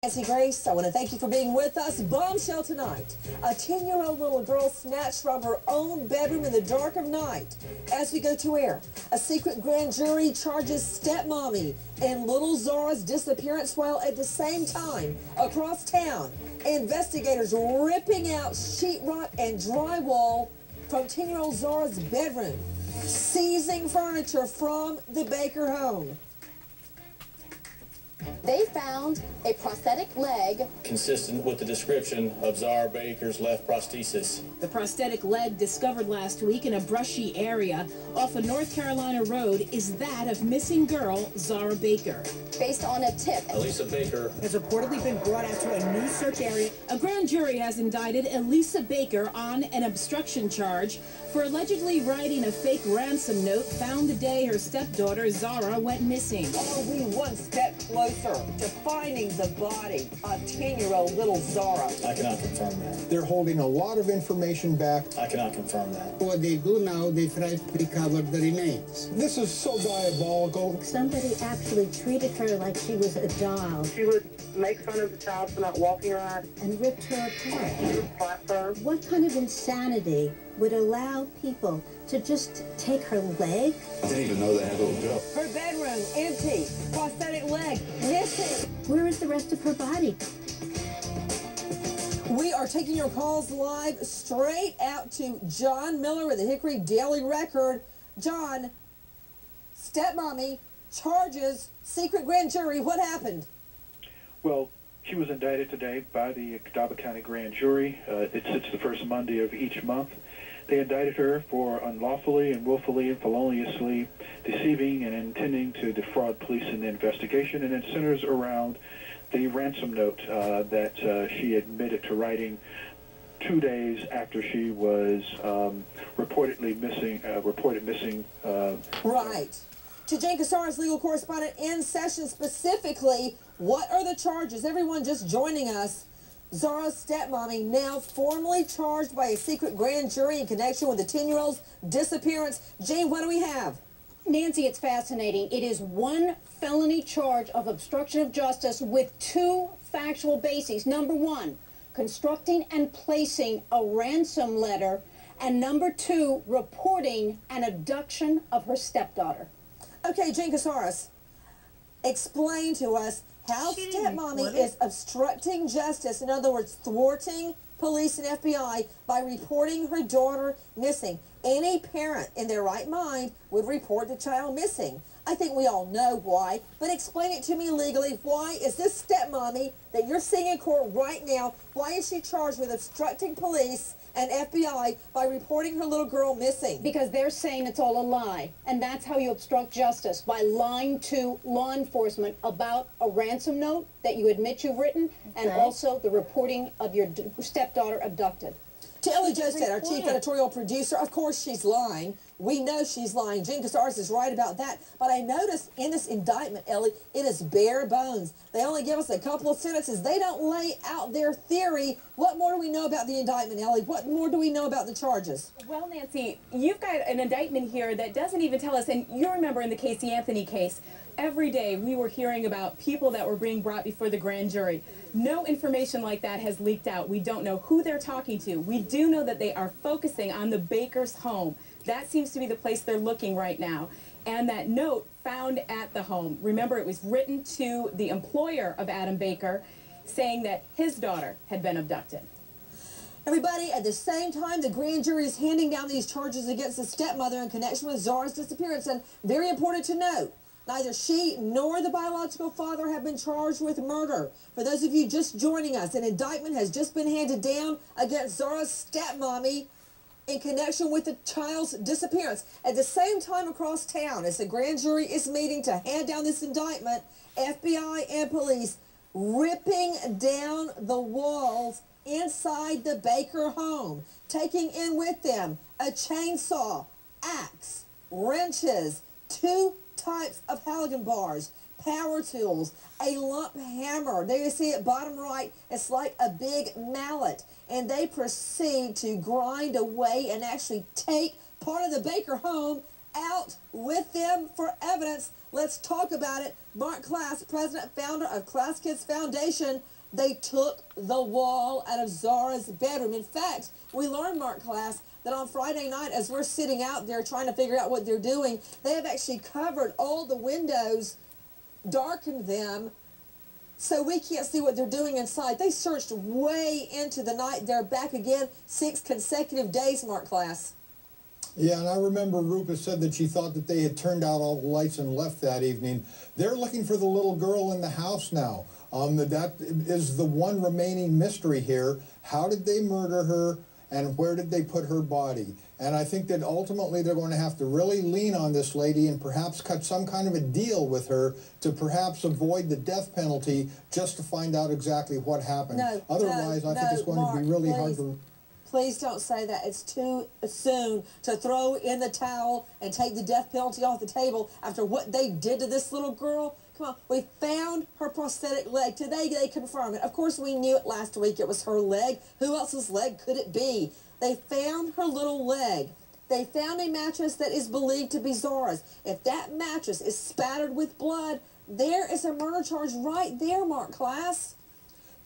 Nancy Grace, I want to thank you for being with us. Bombshell tonight. A 10-year-old little girl snatched from her own bedroom in the dark of night. As we go to air, a secret grand jury charges stepmommy in little Zahra's disappearance, while at the same time, across town, investigators ripping out sheetrock and drywall from 10-year-old Zahra's bedroom, seizing furniture from the Baker home. They found a prosthetic leg consistent with the description of Zahra Baker's left prosthesis. The prosthetic leg discovered last week in a brushy area off a North Carolina road is that of missing girl Zahra Baker. based on a tip. Elisa Baker has reportedly been brought out to a new search area. A grand jury has indicted Elisa Baker on an obstruction charge for allegedly writing a fake ransom note found the day her stepdaughter Zahra went missing. Are we one step closer to finding the body of 10-year-old little Zahra? I cannot confirm that. They're holding a lot of information back. I cannot confirm that. What they do now, they try to recover the remains. This is so diabolical. Somebody actually treated her like she was a doll. She would make fun of the child for not walking right. And ripped her apart. She would slap her. What kind of insanity would allow people to just take her leg? I didn't even know they had a little girl. Her bedroom empty, prosthetic leg missing. Where is the rest of her body? We are taking your calls live straight out to John Miller with the Hickory Daily Record. John, stepmommy charges, secret grand jury. What happened? Well, she was indicted today by the Catawba County Grand Jury. It sits the first Monday of each month. They indicted her for unlawfully and willfully and feloniously deceiving and intending to defraud police in the investigation, and it centers around the ransom note that she admitted to writing 2 days after she was reported missing. Right. To Jane Cassara's legal correspondent in session specifically, what are the charges? Everyone just joining us. Zahra's stepmommy now formally charged by a secret grand jury in connection with the 10-year-old's disappearance. Jane, what do we have? Nancy, it's fascinating. It is one felony charge of obstruction of justice with two factual bases. Number one, constructing and placing a ransom letter, and number two, reporting an abduction of her stepdaughter. Okay, Jane Casaras, explain to us how stepmommy is obstructing justice, in other words, thwarting police and FBI by reporting her daughter missing. Any parent in their right mind would report the child missing. I think we all know why, but explain it to me legally. Why is this stepmommy that you're seeing in court right now, why is she charged with obstructing police and FBI by reporting her little girl missing? Because they're saying it's all a lie, and that's how you obstruct justice, by lying to law enforcement about a ransom note that you admit you've written, and also the reporting of your stepdaughter abducted. To Ellie Josted, our chief editorial producer, of course she's lying. We know she's lying. Jane Casares is right about that. But I noticed in this indictment, Ellie, it is bare bones. They only give us a couple of sentences. They don't lay out their theory. What more do we know about the indictment, Ellie? What more do we know about the charges? Well, Nancy, you've got an indictment here that doesn't even tell us, and you remember in the Casey Anthony case, every day we were hearing about people that were being brought before the grand jury. No information like that has leaked out. We don't know who they're talking to. We do know that they are focusing on the Baker's home. That seems to be the place they're looking right now. And that note found at the home, remember, it was written to the employer of Adam Baker saying that his daughter had been abducted. Everybody, at the same time, the grand jury is handing down these charges against the stepmother in connection with Zahra's disappearance. And very important to note, neither she nor the biological father have been charged with murder. For those of you just joining us, an indictment has just been handed down against Zahra's stepmommy in connection with the child's disappearance. At the same time across town, as the grand jury is meeting to hand down this indictment, FBI and police ripping down the walls inside the Baker home, taking in with them a chainsaw, axe, wrenches, 2 types of Halligan bars, power tools, a lump hammer. There you see it bottom right, it's like a big mallet. And they proceed to grind away and actually take part of the Baker home out with them for evidence. Let's talk about it. Mark Class, president, founder of Class Kids Foundation, they took the wall out of Zahra's bedroom. In fact, we learned, Mark Class, that on Friday night, as we're sitting out there trying to figure out what they're doing, they have actually covered all the windows, darkened them, so we can't see what they're doing inside. They searched way into the night. They're back again 6 consecutive days, Mark Class. Yeah, and I remember Rupa said that she thought that they had turned out all the lights and left that evening. They're looking for the little girl in the house now. That is the one remaining mystery here. How did they murder her, and where did they put her body? And I think that ultimately they're going to have to really lean on this lady and perhaps cut some kind of a deal with her to perhaps avoid the death penalty, just to find out exactly what happened. No, Otherwise, I think it's going Mark, to be really please. hard to... Please don't say that. It's too soon to throw in the towel and take the death penalty off the table after what they did to this little girl. Come on, we found her prosthetic leg. Today they confirmed it. Of course, we knew it last week. It was her leg. Who else's leg could it be? They found her little leg. They found a mattress that is believed to be Zahra's. If that mattress is spattered with blood, there is a murder charge right there, Mark Class.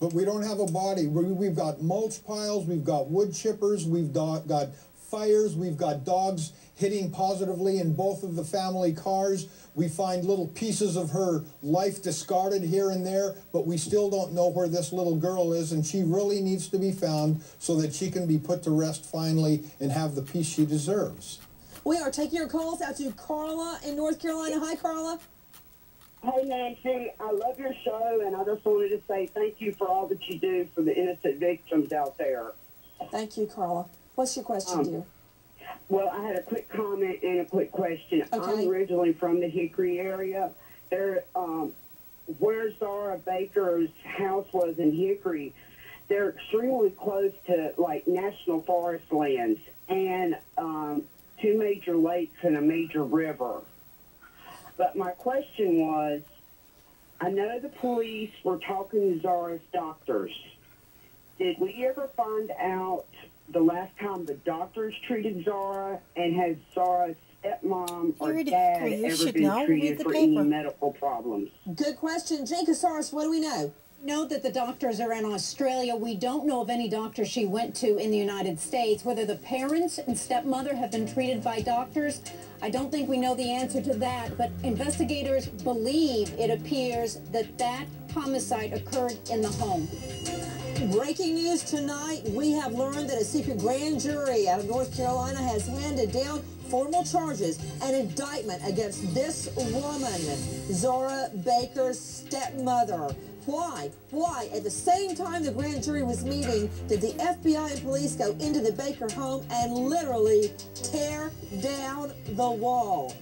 But we don't have a body. We've got mulch piles, we've got wood chippers, we've got fires, we've got dogs hitting positively in both of the family cars. We find little pieces of her life discarded here and there, but we still don't know where this little girl is, and she really needs to be found so that she can be put to rest finally and have the peace she deserves. We are taking your calls out to Carla in North Carolina. Hi, Carla. Hey, Nancy, I love your show, and I just wanted to say thank you for all that you do for the innocent victims out there. Thank you, Carla. What's your question, dear? Well, I had a quick comment and a quick question. Okay. I'm originally from the Hickory area. There, where Zahra Baker's house was in Hickory, they're extremely close to, like, national forest lands and 2 major lakes and a major river. But my question was, I know the police were talking to Zahra's doctors. Did we ever find out the last time the doctors treated Zahra, and has Zahra's stepmom or dad ever been treated for any medical problems? Good question. Jane Casares, what do we know? We know that the doctors are in Australia. We don't know of any doctor she went to in the United States. Whether the parents and stepmother have been treated by doctors, I don't think we know the answer to that, but investigators believe it appears that that homicide occurred in the home. Breaking news tonight, we have learned that a secret grand jury out of North Carolina has handed down formal charges and indictment against this woman, Zahra Baker's stepmother. Why? Why? At the same time the grand jury was meeting, did the FBI and police go into the Baker home and literally tear down the wall?